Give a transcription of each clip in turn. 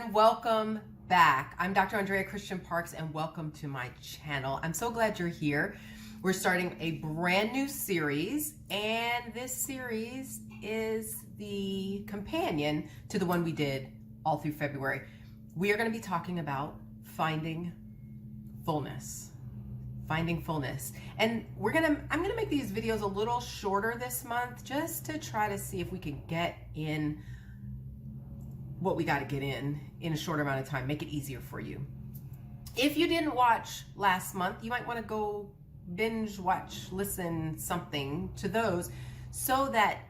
everyone, welcome back. I'm Dr. Andrea Christian Parks and welcome to my channel. I'm so glad you're here. We're starting a brand new series, and this series is the companion to the one we did all through February. We are going to be talking about finding fullness. Finding fullness. And I'm going to make these videos a little shorter this month just to try to see if we can get in what we got to get in a shorter amount of time, make it easier for you. If you didn't watch last month, you might want to go binge watch, listen something to those so that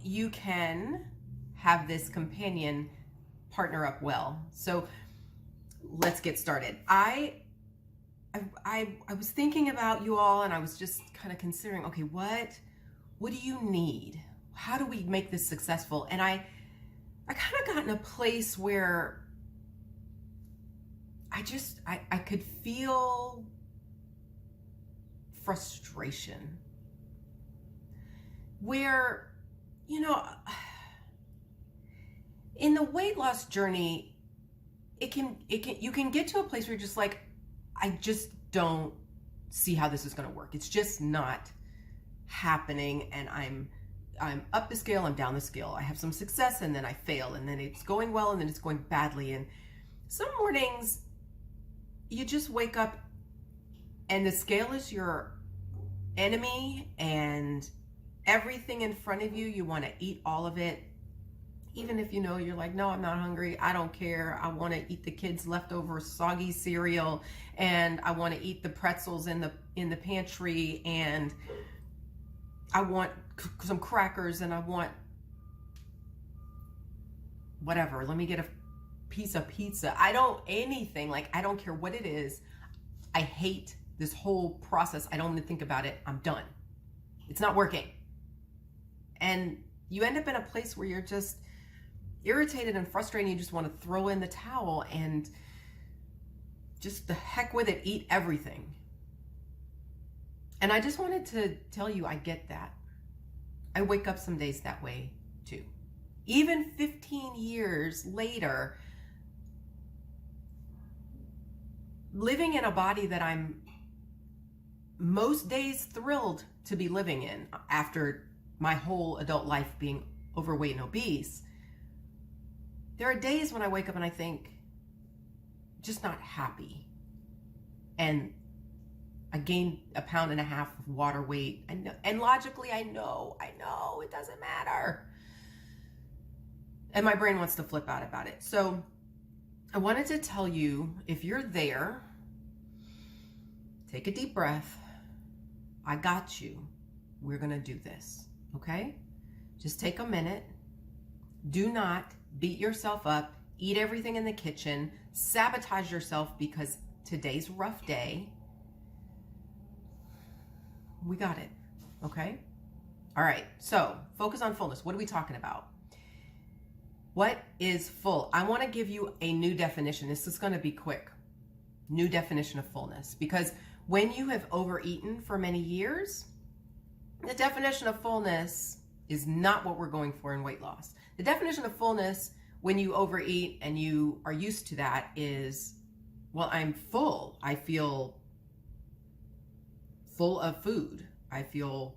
you can have this companion partner up well. So let's get started. I was thinking about you all, and I was just kind of considering, okay, what do you need? How do we make this successful? And I kind of got in a place where I could feel frustration, where, you know, in the weight loss journey, you can get to a place where you're just like, I just don't see how this is going to work. It's just not happening, and I'm up the scale, I'm down the scale. I have some success and then I fail, and then it's going well and then it's going badly. And some mornings you just wake up and the scale is your enemy, and everything in front of you, you want to eat all of it. Even if you know you're like, no, I'm not hungry. I don't care. I want to eat the kids' leftover soggy cereal, and I want to eat the pretzels in the pantry, and I want some crackers, and I want whatever. Let me get a piece of pizza. I don't care what it is. I hate this whole process. I don't even think about it. I'm done. It's not working. And you end up in a place where you're just irritated and frustrated. You just want to throw in the towel and just the heck with it, eat everything. And I just wanted to tell you, I get that. I wake up some days that way too. Even 15 years later, living in a body that I'm most days thrilled to be living in after my whole adult life being overweight and obese, there are days when I wake up and I think, just not happy. And I gained 1.5 pounds of water weight. And logically, I know it doesn't matter. And my brain wants to flip out about it. So I wanted to tell you, if you're there, take a deep breath. I got you. We're going to do this, okay? Just take a minute. Do not beat yourself up. Eat everything in the kitchen. Sabotage yourself because today's a rough day. We got it, okay? All right, so focus on fullness. What are we talking about? What is full? I want to give you a new definition. This is going to be quick. New definition of fullness. Because when you have overeaten for many years, the definition of fullness is not what we're going for in weight loss. The definition of fullness when you overeat and you are used to that is, well, I'm full. I feel full of food. I feel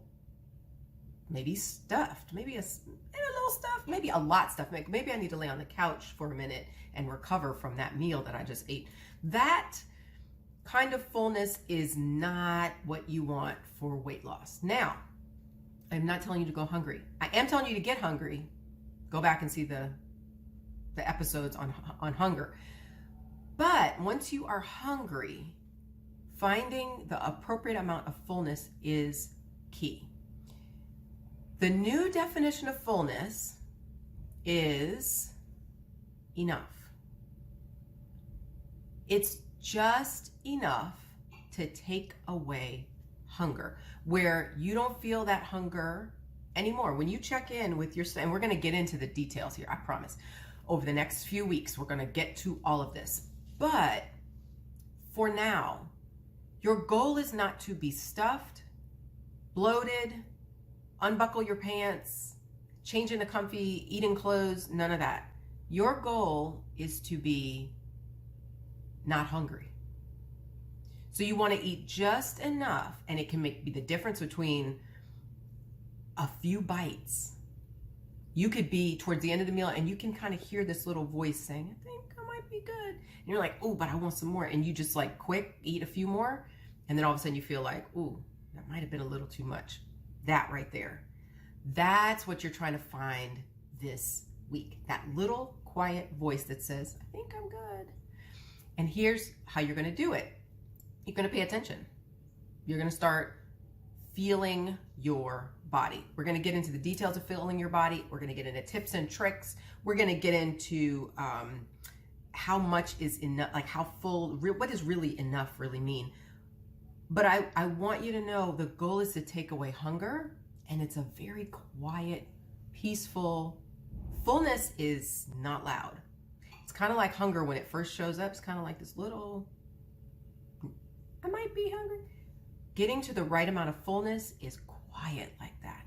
maybe stuffed, maybe a little stuffed, maybe a lot stuffed. Maybe I need to lay on the couch for a minute and recover from that meal that I just ate. That kind of fullness is not what you want for weight loss. Now, I'm not telling you to go hungry. I am telling you to get hungry. Go back and see the episodes on hunger. But once you are hungry, finding the appropriate amount of fullness is key. The new definition of fullness is enough. It's just enough to take away hunger, where you don't feel that hunger anymore. When you check in with yourself, and we're going to get into the details here, I promise. Over the next few weeks, we're going to get to all of this. But for now, your goal is not to be stuffed, bloated, unbuckle your pants, change into comfy eating clothes, none of that. Your goal is to be not hungry. So you want to eat just enough, and it can be the difference between a few bites. You could be towards the end of the meal and you can kind of hear this little voice saying, I think I might be good. And you're like, oh, but I want some more. And you just like quick eat a few more. And then all of a sudden you feel like, ooh, that might have been a little too much. That right there. That's what you're trying to find this week. That little quiet voice that says, I think I'm good. And here's how you're going to do it. You're going to pay attention. You're going to start feeling your body. We're going to get into the details of feeling your body. We're going to get into tips and tricks. We're going to get into how much is enough, like how full, what does really enough really mean? But I want you to know the goal is to take away hunger, and it's a very quiet, peaceful. Fullness is not loud. It's kind of like hunger when it first shows up. It's kind of like this little, I might be hungry. Getting to the right amount of fullness is quiet like that.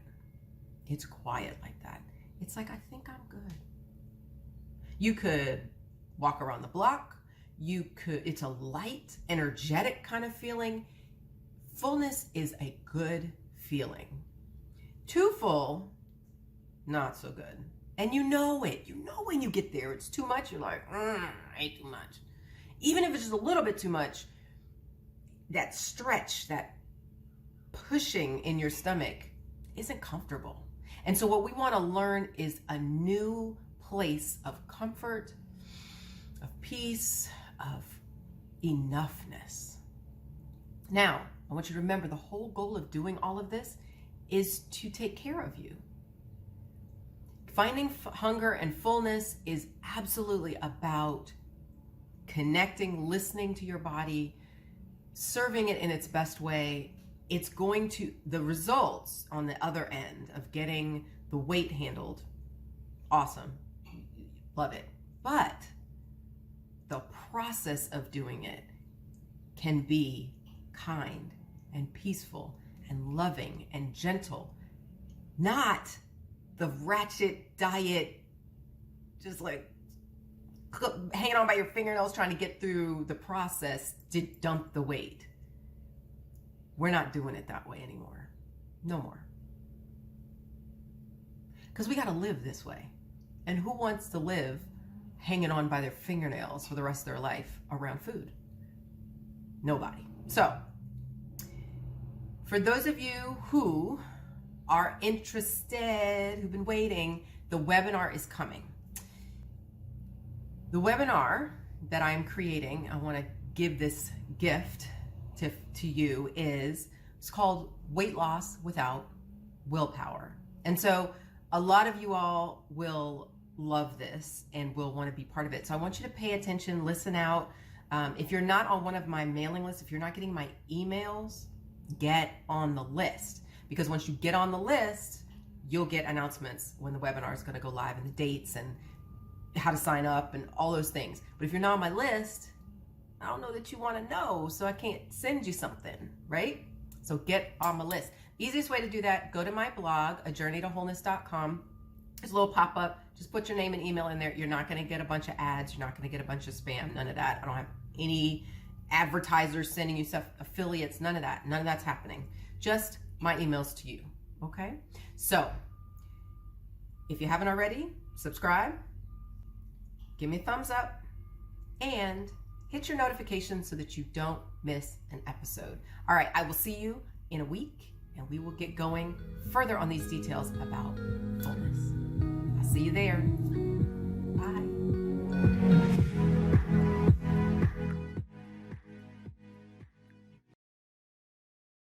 It's quiet like that. It's like, I think I'm good. You could walk around the block. It's a light, energetic kind of feeling. Fullness is a good feeling. Too full, not so good. And you know it. You know when you get there, it's too much. You're like, I ate too much. Even if it's just a little bit too much, that stretch, that pushing in your stomach isn't comfortable. And so what we want to learn is a new place of comfort, of peace, of enoughness. Now, I want you to remember the whole goal of doing all of this is to take care of you. Finding hunger and fullness is absolutely about connecting, listening to your body, serving it in its best way. It's going to, the results on the other end of getting the weight handled, awesome, love it. But the process of doing it can be kind and peaceful and loving and gentle, not the ratchet diet, just like hanging on by your fingernails trying to get through the process to dump the weight. We're not doing it that way anymore. No more. Because we got to live this way. And who wants to live hanging on by their fingernails for the rest of their life around food? Nobody. So, for those of you who are interested, who've been waiting, the webinar is coming. The webinar that I'm creating, I want to give this gift to you, it's called Weight Loss Without Willpower. And so a lot of you all will love this and will want to be part of it. So I want you to pay attention, listen out. If you're not on one of my mailing lists, if you're not getting my emails, get on the list. Because once you get on the list, you'll get announcements when the webinar is going to go live and the dates and how to sign up and all those things. But if you're not on my list, I don't know that you want to know, so I can't send you something, right? So get on my list. Easiest way to do that, go to my blog, ajourneytowholeness.com. There's a little pop-up. Just put your name and email in there. You're not going to get a bunch of ads. You're not going to get a bunch of spam. None of that. I don't have any advertisers sending you stuff, affiliates, none of that. None of that's happening. Just my emails to you, okay? So, if you haven't already, subscribe, give me a thumbs up, and hit your notifications so that you don't miss an episode. All right, I will see you in a week, and we will get going further on these details about fullness. I'll see you there. Bye.